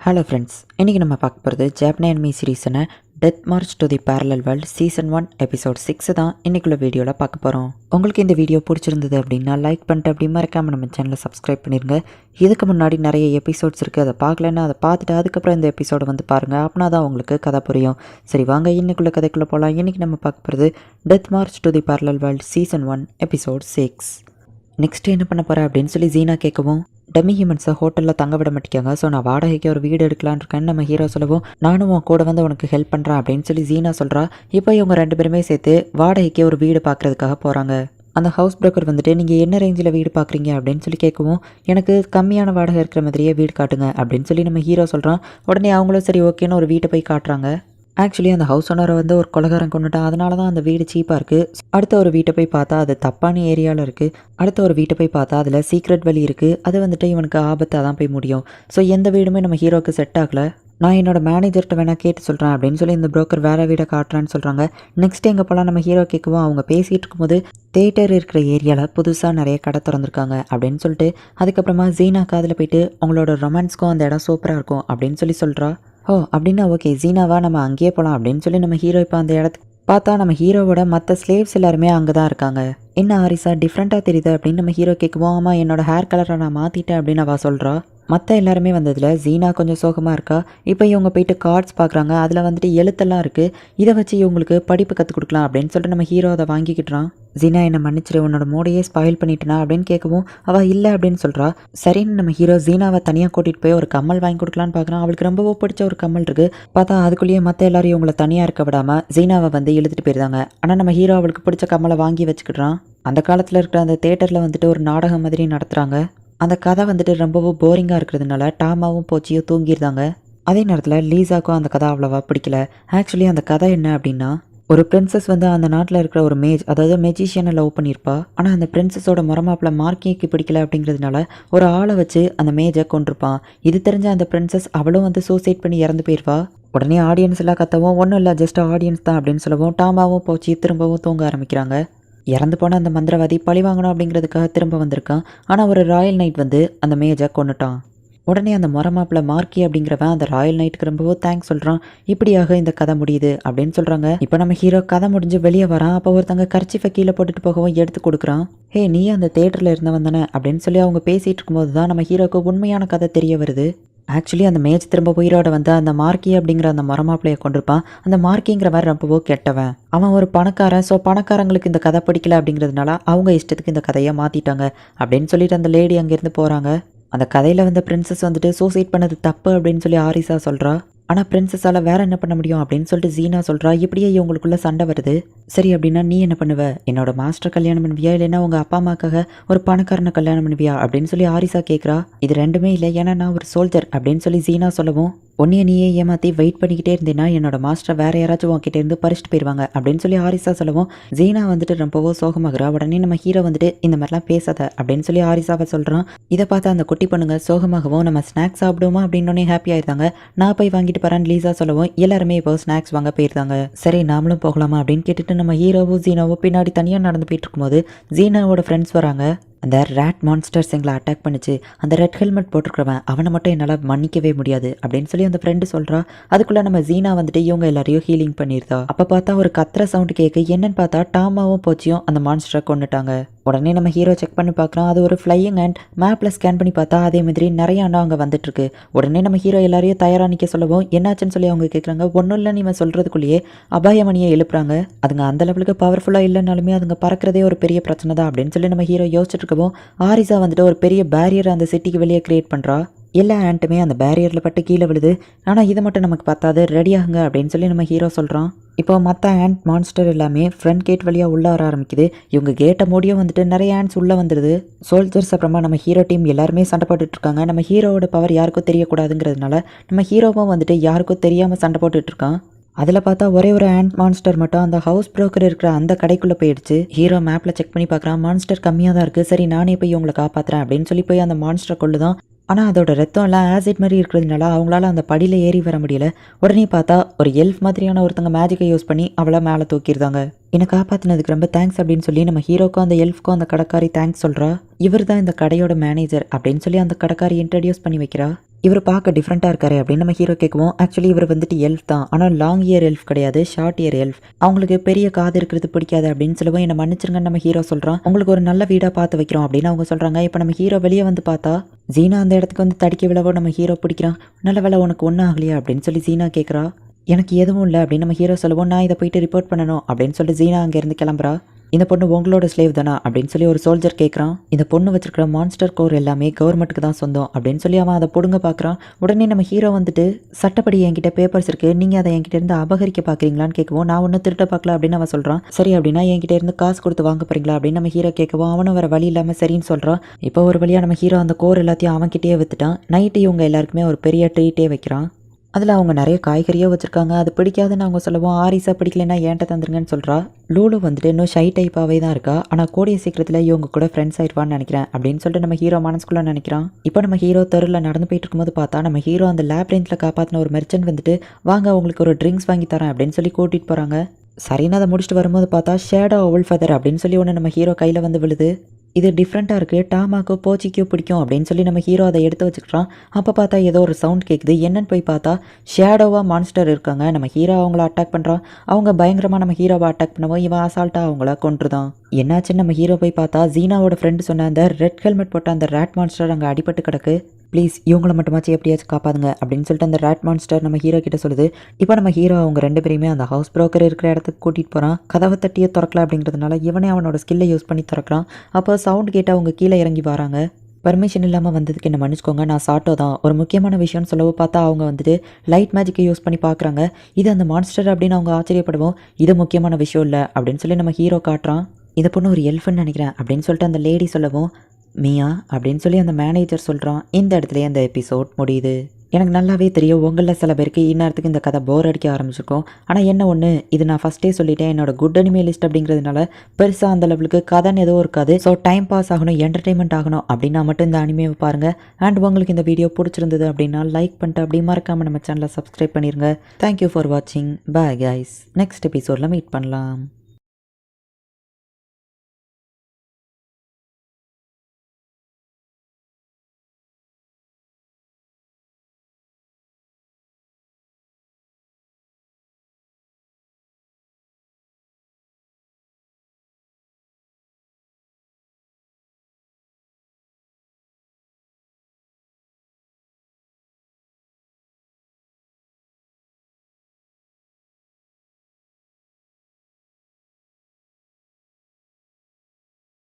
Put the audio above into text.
Hello friends, இன்றைக்கி நம்ம பார்க்க போகிறது ஜாப்பனீஸ் அனிமி சீரீஸான death march to the parallel world season 1 episode 6 தான் இன்றைக்குள்ள வீடியோவில் பார்க்க போகிறோம். உங்களுக்கு இந்த வீடியோ பிடிச்சிருந்தது அப்படின்னா லைக் பண்ணிட்டு அப்படி மறக்காமல் நம்ம சேனலை சப்ஸ்கிரைப் பண்ணிடுங்க. இதுக்கு முன்னாடி நிறைய எபிசோட்ஸ் இருக்குது, அதை பார்க்கலன்னா அதை பார்த்துட்டு அதுக்கப்புறம் இந்த எபிசோடை வந்து பாருங்கள். அப்படின்னா தான் உங்களுக்கு கதை புரியும். சரி வாங்க இன்னைக்குள்ள கதைக்குள்ளே போகலாம். இன்றைக்கி நம்ம பார்க்க போகிறது death march to the parallel world season 1 episode 6. Next என்ன பண்ண போகிறேன் அப்படின்னு சொல்லி ஜீனா கேட்கவும், டெமி ஹியூமன்ஸை ஹோட்டலில் தங்க விட மாட்டேங்க, ஸோ நான் வாடகைக்கு ஒரு வீடு எடுக்கலான்னு இருக்கேன்னு நம்ம ஹீரோ சொல்லவும், நானும் உன் கூட வந்து உனக்கு ஹெல்ப் பண்ணுறேன் அப்படின்னு சொல்லி ஜீனா சொல்கிறா. இப்போ இவங்க ரெண்டு பேருமே சேர்த்து வாடகைக்கு ஒரு வீடு பார்க்குறதுக்காக போகிறாங்க. அந்த ஹவுஸ் புரோக்கர் வந்துட்டு நீங்கள் என்ன ரேஞ்சில் வீடு பார்க்குறீங்க அப்படின்னு சொல்லி கேட்கவும், எனக்கு கம்மியான வாடகை இருக்கிற மாதிரியே வீடு காட்டுங்க அப்படின்னு சொல்லி நம்ம ஹீரோ சொல்கிறான். உடனே அவங்களும் சரி ஓகேன்னு ஒரு வீட்டை போய் காட்டுறாங்க. ஆக்சுவலி அந்த ஹவுஸ் ஓனரை வந்து ஒரு கொலகாரம் கொண்டுட்டான், அதனால தான் அந்த வீடு சீப்பாக இருக்குது. அடுத்த ஒரு வீட்டை போய் பார்த்தா அது தப்பான ஏரியாவில் இருக்குது. அடுத்த ஒரு வீட்டை போய் பார்த்தா அதில் சீக்ரெட் வழி இருக்குது. அது வந்துட்டு இவனுக்கு ஆபத்தாக தான் போய் முடியும். ஸோ எந்த வீடுமே நம்ம ஹீரோவுக்கு செட் ஆகலை. நான் என்னோட மேனேஜர்கிட்ட வேணால் கேட்டு சொல்கிறேன் அப்படின்னு சொல்லி இந்த புரோக்கர் வேறு வீடை காட்டுறான்னு சொல்கிறாங்க. நெக்ஸ்ட் எங்கே போகலாம் நம்ம ஹீரோ கேட்கவும், அவங்க பேசிகிட்டு இருக்கும்போது தேட்டர் இருக்கிற ஏரியாவில் புதுசாக நிறைய கடை திறந்துருக்காங்க அப்படின்னு சொல்லிட்டு, அதுக்கப்புறமா ஜீனா காதில் போயிட்டு அவங்களோட ரொமான்ஸ்க்கும் அந்த இடம் சூப்பராக இருக்கும் அப்படின்னு சொல்லி சொல்கிறா. ஓ அப்படின்னா ஓகே ஜீனாவா, நம்ம அங்கேயே போகலாம் அப்படின்னு சொல்லி நம்ம ஹீரோ இப்போ அந்த இடத்துக்கு பார்த்தா நம்ம ஹீரோவோட மற்ற ஸ்லேவ்ஸ் எல்லாருமே அங்கே தான் இருக்காங்க. என்ன ஆரிசா டிஃப்ரெண்ட்டாக தெரியுது அப்படின்னு நம்ம ஹீரோ கேட்குவோம். ஆமாம் என்னோட ஹேர் கலரை நான் மாற்றிட்டேன் அப்படின்னு அவள் சொல்கிறா. மற்ற எல்லாருமே வந்ததில் ஜீனா கொஞ்சம் சோகமாக இருக்கா. இப்போ இவங்க போயிட்டு கார்ட்ஸ் பார்க்குறாங்க, அதில் வந்துட்டு எழுத்தெல்லாம் இருக்குது. இதை வச்சு இவங்களுக்கு படிப்பு கற்றுக் கொடுக்கலாம் அப்படின்னு சொல்லிட்டு நம்ம ஹீரோ அதை வாங்கிக்கிட்டான். ஜீனா என்னை மன்னிச்சிரு, உன்னோட மூடையே ஸ்பாயில் பண்ணிட்டேனா அப்படின்னு கேட்கவும் அவள் இல்லை அப்படின்னு சொல்கிறா. சரின்னு நம்ம ஹீரோ ஜீனாவை தனியாக கூட்டிகிட்டு போய் ஒரு கம்மல் வாங்கி கொடுக்கலான்னு பார்க்குறான். அவளுக்கு ரொம்பவோ பிடிச்ச ஒரு கம்மல் இருக்குது. பார்த்தா அதுக்குள்ளேயே மற்ற எல்லாரும் இவங்களை தனியாக இருக்க விடாமல் ஜீனாவை வந்து இழுத்துட்டு போயிருந்தாங்க. ஆனால் நம்ம ஹீரோ அவளுக்கு பிடிச்ச கம்மலை வாங்கி வச்சுக்கிட்டான். அந்த காலத்தில் இருக்கிற அந்த தேட்டரில் வந்துட்டு ஒரு நாடகம் மாதிரி நடத்துகிறாங்க. அந்த கதை வந்துட்டு ரொம்பவும் போரிங்காக இருக்கிறதுனால டாமாவும் போச்சியும் தூங்கியிருந்தாங்க. அதே நேரத்தில் லீசாக்கும் அந்த கதை அவ்வளோவா பிடிக்கல. ஆக்சுவலி அந்த கதை என்ன அப்படின்னா, ஒரு பிரின்சஸ் வந்து அந்த நாட்டில் இருக்கிற ஒரு அதாவது மெஜிஷியனை லவ் பண்ணியிருப்பா. ஆனால் அந்த பிரின்சஸோட முறமாப்பில் மார்க்கிக்கு பிடிக்கல அப்படிங்கிறதுனால ஒரு ஆளை வச்சு அந்த மேஜை கொண்டிருப்பான். இது தெரிஞ்ச அந்த பிரின்சஸ் அவளும் வந்து சூசைட் பண்ணி இறந்து போயிருவா. உடனே ஆடியன்ஸ் எல்லாம் கத்தவும், ஒன்றும் இல்லை ஜஸ்ட் ஆடியன்ஸ் தான் அப்படின்னு சொல்லவும் டாமாவும் போச்சு திரும்பவும் தூங்க ஆரம்பிக்கிறாங்க. இறந்து போன அந்த மந்திரவாதி பழி வாங்கணும் அப்படிங்கிறதுக்காக திரும்ப வந்திருக்கான். ஆனால் ஒரு ராயல் நைட் வந்து அந்த மேஜை கொண்டுட்டான். உடனே அந்த முறமாப்பில் மார்க்கி அப்படிங்கிறவன் அந்த ராயல் நைட்டுக்கு ரொம்பவோ தேங்க்ஸ் சொல்கிறான். இப்படியாக இந்த கதை முடியுது அப்படின்னு சொல்கிறாங்க. இப்போ நம்ம ஹீரோ கதை முடிஞ்சு வெளியே வரான். அப்போ ஒருத்தங்க கர்ச்சிஃபை கீழே போட்டுட்டு போகவும் எடுத்து கொடுக்குறான். ஹே நீ அந்த தேட்டரில் இருந்தவன் தானே அப்படின்னு சொல்லி அவங்க பேசிகிட்டு இருக்கும்போது தான் நம்ம ஹீரோக்கு உண்மையான கதை தெரிய வருது. ஆக்சுவலி அந்த மேஜ் திரும்ப உயிரோட வந்து அந்த மார்க்கி அப்படிங்கிற அந்த மரமாப்பிளையை கொண்டிருப்பான். அந்த மார்க்கிங்கிற மாதிரி ரொம்பவோ கெட்டவன். அவன் ஒரு பணக்காரன். ஸோ பணக்காரங்களுக்கு இந்த கதை பிடிக்கல அப்படிங்கிறதுனால அவங்க இஷ்டத்துக்கு இந்த கதையை மாற்றிட்டாங்க அப்படின்னு சொல்லிட்டு அந்த லேடி அங்கேருந்து போகிறாங்க. அந்த கதையில் வந்து பிரின்சஸ் வந்துட்டு சூசைட் பண்ணது தப்பு அப்படின்னு சொல்லி ஆரிசா சொல்கிறா. ஆனால் பிரின்சஸால் வேறு என்ன பண்ண முடியும் அப்படின்னு சொல்லிட்டு ஜீனா சொல்கிறா. இப்படியே இவங்களுக்குள்ள சண்டை வருது. சரி அப்படின்னா நீ என்ன பண்ணுவ, என்னோட மாஸ்டர் கல்யாணம் பண்ணுவியா இல்லைன்னா உங்கள் அப்பா அம்மாக்காக ஒரு பணக்காரனை கல்யாணம் பண்ணுவியா அப்படின்னு சொல்லி ஆரிசா கேட்குறா. இது ரெண்டுமே இல்லை, ஏன்னா நான் ஒரு சோல்ஜர் அப்படின்னு சொல்லி ஜீனா சொல்லவும், உன்னைய நீயே ஏமாற்றி வெயிட் பண்ணிக்கிட்டே இருந்தேன்னா என்னோட மாஸ்டர் வேறு யாராச்சும் உங்ககிட்ட இருந்து பறிச்சுட்டு போயிடுவாங்க அப்படின்னு சொல்லி ஆரிசா சொல்லவும், ஜீனா வந்துட்டு ரொம்பவோ சோகமாகறா. உடனே நம்ம ஹீரோ வந்துட்டு இந்த மாதிரிலாம் பேசாத அப்படின்னு சொல்லி ஆரிசாவை சொல்கிறான். இதை பார்த்து அந்த குட்டி பொண்ணுங்க சோகமாகவும் நம்ம ஸ்நாக்ஸ் சாப்பிடுவோமா அப்படின்னோடனே ஹாப்பி ஆயிருந்தாங்க. நான் போய் வாங்கிட்டு போகிறேன் லீசா சொல்லவும் எல்லாருமே இப்போ ஸ்நாக்ஸ் வாங்க போயிருந்தாங்க. சரி நாமளும் போகலாமா அப்படின்னு கேட்டுட்டு நம்ம ஹீரோவும் ஜீனாவும் பின்னாடி தனியாக நடந்து போயிட்டு இருக்கும்போது ஜீனாவோட ஃப்ரெண்ட்ஸ் வராங்க. அந்த ரேட் மான்ஸ்டர்ஸ் எங்களை அட்டாக் பண்ணிச்சு, அந்த ரெட் ஹெல்மெட் போட்டிருக்கிறவன் அவனை மட்டும் என்னால் மன்னிக்கவே முடியாது அப்படின்னு சொல்லி அந்த ஃப்ரெண்டு சொல்கிறா. அதுக்குள்ளே நம்ம ஜீனா வந்துட்டு இவங்க எல்லாரையும் ஹீலிங் பண்ணியிருந்தா. அப்போ பார்த்தா ஒரு கத்துற சவுண்டு கேட்கு. என்னன்னு பார்த்தா டாமாவும் போச்சியும் அந்த மான்ஸ்டரை கொண்டுட்டாங்க. உடனே நம்ம ஹீரோ செக் பண்ணி பார்க்குறோம், அது ஒரு ஃப்ளையிங் அண்ட் மேப்பில் ஸ்கேன் பண்ணி பார்த்தா அதே மாதிரி நிறைய அண்ணா அங்கே வந்துட்டுருக்கு. உடனே நம்ம ஹீரோ எல்லாரையும் தயாராக நிற்க சொல்லவும் என்னாச்சுன்னு சொல்லி அவங்க கேட்குறாங்க. ஒன்றும் இல்லை நீங்க சொல்கிறதுக்குள்ளேயே அபாயமணியை எழுப்புறாங்க. அதுங்க அந்த லெவலுக்கு பவர்ஃபுல்லாக இல்லைனாலுமே அதுங்க பறக்கிறதே ஒரு பெரிய பிரச்சனை தான் அப்படின்னு சொல்லி நம்ம ஹீரோ யோசிச்சுட்டு இருக்கவும், ஆரிசா வந்துட்டு ஒரு பெரிய பேரியர் அந்த சிட்டிக்கு வெளியே கிரியேட் பண்ணுறா. எல்லா ஆண்ட்டுமே அந்த பேரியரில் பட்டு கீழே விழுது. ஆனால் இது மட்டும் நமக்கு பார்த்தாது, ரெடி ஆகுங்க அப்படின்னு சொல்லி நம்ம ஹீரோ சொல்கிறான். இப்போ மற்ற ஆண்ட் மான்ஸ்டர் எல்லாமே ஃப்ரண்ட் கேட் வழியாக உள்ளே வர ஆரம்பிக்குது. இவங்க கேட்டை மூடியும் வந்துட்டு நிறைய ஆண்ட்ஸ் உள்ளே வந்துடுது. சோல்ஜர்ஸ் அப்புறமா நம்ம ஹீரோ டீம் எல்லாருமே சண்டை போட்டுட்டு இருக்காங்க. நம்ம ஹீரோவோட பவர் யாருக்கும் தெரியக்கூடாதுங்கிறதுனால நம்ம ஹீரோவும் வந்துட்டு யாருக்கும் தெரியாமல் சண்டை போட்டுட்டு இருக்கான். அதில் பார்த்தா ஒரே ஒரு ஆண்ட் மான்ஸ்டர் மட்டும் அந்த ஹவுஸ் புரோக்கர் இருக்கிற அந்த கடைக்குள்ளே போயிடுச்சு. ஹீரோ மேப்பில் செக் பண்ணி பார்க்குறான், மான்ஸ்டர் கம்மியாக தான் இருக்குது. சரி நானே போய் உங்களை காப்பாற்றுறேன் அப்படின்னு சொல்லி போய் அந்த மான்ஸ்டரை கொள்ளுதான். ஆனால் அதோட ரத்தம் எல்லாம் ஆசிட் மாதிரி இருக்கிறதுனால அவங்களால அந்த படியில் ஏறி வர முடியல. உடனே பார்த்தா ஒரு எல்ஃப் மாதிரியான ஒருத்தங்க மேஜிக்கை யூஸ் பண்ணி அவளை மேலே தூக்கிடுதாங்க. என்னை காப்பாற்றினதுக்கு ரொம்ப தேங்க்ஸ் அப்படின்னு சொல்லி நம்ம ஹீரோக்கும் அந்த எல்ஃப்க்கும் அந்த கடைக்காரி தேங்க்ஸ் சொல்கிறா. இவர் தான் இந்த கடையோட மேனேஜர் அப்படின்னு சொல்லி அந்த கடைக்காரி இன்ட்ரடியூஸ் பண்ணி வைக்கிறா. இவர் பார்க்க டிஃப்ரெண்ட்டாக இருக்காரு அப்படின்னு நம்ம ஹீரோ கேட்குவோம். ஆக்சுவலி இவர் வந்துட்டு எல்ஃப் தான், ஆனால் லாங் இயர் எல்ஃப் கிடையாது, ஷார்ட் இயர் எல்ஃப். அவங்களுக்கு பெரிய காது இருக்கிறது பிடிக்காது அப்படின்னு சொல்லவும் என்னை மன்னிச்சிருங்கன்னு நம்ம ஹீரோ சொல்கிறான். உங்களுக்கு ஒரு நல்ல வீடாக பார்த்து வைக்கிறோம் அப்படின்னு அவங்க சொல்கிறாங்க. இப்போ நம்ம ஹீரோ வெளியே வந்து பார்த்தா ஜீனா அந்த இடத்துக்கு வந்து தடிக்க விழவோ நம்ம ஹீரோ பிடிக்கிறான். நல்ல வேலை உனக்கு ஒன்றும் ஆகலையா அப்படின்னு சொல்லி ஜீனா கேட்குறா. எனக்கு எதுவும் இல்லை அப்படின்னு நம்ம ஹீரோ சொல்லுவோம். நான் இதை போயிட்டு ரிப்போர்ட் பண்ணணும் அப்படின்னு சொல்லிட்டு ஜீனா அங்கேருந்து கிளம்புறா. இந்த பொண்ணு உங்களோட ஸ்லேவ் தானா அப்படின்னு சொல்லி ஒரு சோல்ஜர் கேட்குறான். இந்த பொண்ணு வச்சிருக்கிற மான்ஸ்டர் கோர் எல்லாமே கவர்மெண்ட்டுக்கு தான் சொந்தம் அப்படின்னு சொல்லி அவன் அதை பிடுங்க பார்க்குறான். உடனே நம்ம ஹீரோ வந்துட்டு சட்டப்படி என்கிட்ட பேப்பர்ஸ் இருக்கு, நீங்கள் அதை என்கிட்ட இருந்து அபகரிக்க பார்க்குறீங்களான்னு கேட்கவும், நான் ஒன்றும் திருட்ட பார்க்கல அப்படின்னு அவன் சொல்கிறான். சரி அப்படின்னா என்கிட்ட இருந்து காசு கொடுத்து வாங்க போறீங்களா அப்படின்னு நம்ம ஹீரோ கேட்கவும், அவனும் வேற வழி இல்லாமல் சரின்னு சொல்கிறான். இப்போ ஒரு வழியாக நம்ம ஹீரோ அந்த கோர் எல்லாத்தையும் அவன்கிட்டயே வித்துட்டான். நைட்டு இவங்க எல்லாருக்குமே ஒரு பெரிய ட்ரீட்டே வைக்கிறான். அதில் அவங்க நிறைய காய்கறியோ வச்சுருக்காங்க. அது பிடிக்காதுன்னு அவங்க சொல்லுவோம். ஆரிஸா பிடிக்கலன்னா ஏன்ட்ட தந்துருங்கன்னு சொல்கிறா. லூலு வந்துட்டு இன்னும் ஷை டைப்பாகவே தான் இருக்கா, ஆனால் கூடிய சீக்கிரத்தில் இவங்க கூட ஃப்ரெண்ட்ஸ் ஆயிடுவான்னு நினைக்கிறேன் அப்படின்னு சொல்லிட்டு நம்ம ஹீரோ மனசுக்குள்ளே நினைக்கிறான். இப்போ நம்ம ஹீரோ தெருவில் நடந்து போயிட்டு இருக்கும்போது பார்த்தா நம்ம ஹீரோ அந்த லேப்ரின்ஸில் காப்பாற்றின ஒரு மெர்ச்சன்ட் வந்துட்டு வாங்க உங்களுக்கு ஒரு ட்ரிங்க்ஸ் வாங்கி தரேன் அப்படின்னு சொல்லி கூட்டிகிட்டு போகிறாங்க. சரின்னு அதை முடிச்சுட்டு வரும்போது பார்த்தா ஷேடோ ஓல் ஃபெதர் அப்படின்னு சொல்லி ஒன்று நம்ம ஹீரோ கையில் வந்து விழுது. இது டிஃப்ரெண்ட்டாக இருக்குது, டாமாக்கோ போச்சிக்கோ பிடிக்கும் அப்படின்னு சொல்லி நம்ம ஹீரோ அதை எடுத்து வச்சுக்கிறான். அப்போ பார்த்தா ஏதோ ஒரு சவுண்ட் கேட்குது. என்னன்னு போய் பார்த்தா ஷேடோவாக மான்ஸ்டர் இருக்காங்க. நம்ம ஹீரோ அவங்கள அட்டாக் பண்ணுறான். அவங்க பயங்கரமாக நம்ம ஹீரோவை அட்டாக் பண்ணவும் இவன் அசால்ட்டாக அவங்கள கொன்றுதான். என்னாச்சுன்னு நம்ம ஹீரோ போய் பார்த்தா ஜீனாவோட ஃப்ரெண்டு சொன்ன அந்த ரெட் ஹெல்மெட் போட்ட அந்த ரேட் மான்ஸ்டர் அங்கே அடிபட்டு கிடக்கு. ப்ளீஸ் இவங்கள மட்டுமாச்சு எப்படியாச்சும் காப்பாதுங்க அப்படின்னு சொல்லிட்டு அந்த ரேட் மான்ஸ்டர் நம்ம ஹீரோ கிட்ட சொல்லுது. இப்போ நம்ம ஹீரோ அவங்க ரெண்டு பேருமே அந்த ஹவுஸ் புரோக்கர் இருக்கிற இடத்துக்கு கூட்டிகிட்டு போகிறான். கதவை தட்டியே திறக்கல அப்படிங்கிறதுனால இவனே அவனோட ஸ்கில்லை யூஸ் பண்ணி திறக்கிறான். அப்போ சவுண்ட் கேட்டு அவங்க கீழே இறங்கி வராங்க. பர்மிஷன் இல்லாமல் வந்ததுக்கு என்ன மன்னிச்சுக்கோங்க, நான் சாட்டோ தான். ஒரு முக்கியமான விஷயம்னு சொல்லவும் பார்த்தா அவங்க வந்துட்டு லைட் மேஜிக்கை யூஸ் பண்ணி பார்க்குறாங்க. இது அந்த மான்ஸ்டர் அப்படின்னு அவங்க ஆச்சரியப்படுவோம். இது முக்கியமான விஷயம் இல்லை அப்படின்னு சொல்லி நம்ம ஹீரோ காட்டுறான். இதை பொண்ணு ஒரு எல்ஃப்னு நினைக்கிறேன் அப்படின்னு சொல்லிட்டு அந்த லேடி சொல்லவும் மியா அப்படின்னு சொல்லி அந்த மேனேஜர் சொல்கிறான். இந்த இடத்துலயே அந்த எபிசோட் முடியுது. எனக்கு நல்லாவே தெரியும் உங்களில் சில பேருக்கு இந்நேரத்துக்கு இந்த கதை போர் அடிக்க ஆரம்பிச்சிருக்கோம். ஆனால் என்ன ஒன்று, இது நான் ஃபஸ்ட்டே சொல்லிட்டேன், என்னோட குட் அனிமே லிஸ்ட் அப்படிங்கிறதுனால பெருசாக அந்த லெவலுக்கு கதைன்னு எதுவும் இருக்காது. ஸோ டைம் பாஸ் ஆகணும், என்டர்டெயின்மெண்ட் ஆகணும் அப்படின்னா மட்டும் இந்த அனிமேவை பாருங்கள். அண்ட் உங்களுக்கு இந்த வீடியோ பிடிச்சிருந்தது அப்படின்னா லைக் பண்ணிட்டு அப்படி மறக்காமல் நம்ம சேனலை சப்ஸ்கிரைப் பண்ணிடுங்க. தேங்க்யூ ஃபார் வாட்சிங். Bye guys. நெக்ஸ்ட் எபிசோடில் மீட் பண்ணலாம்.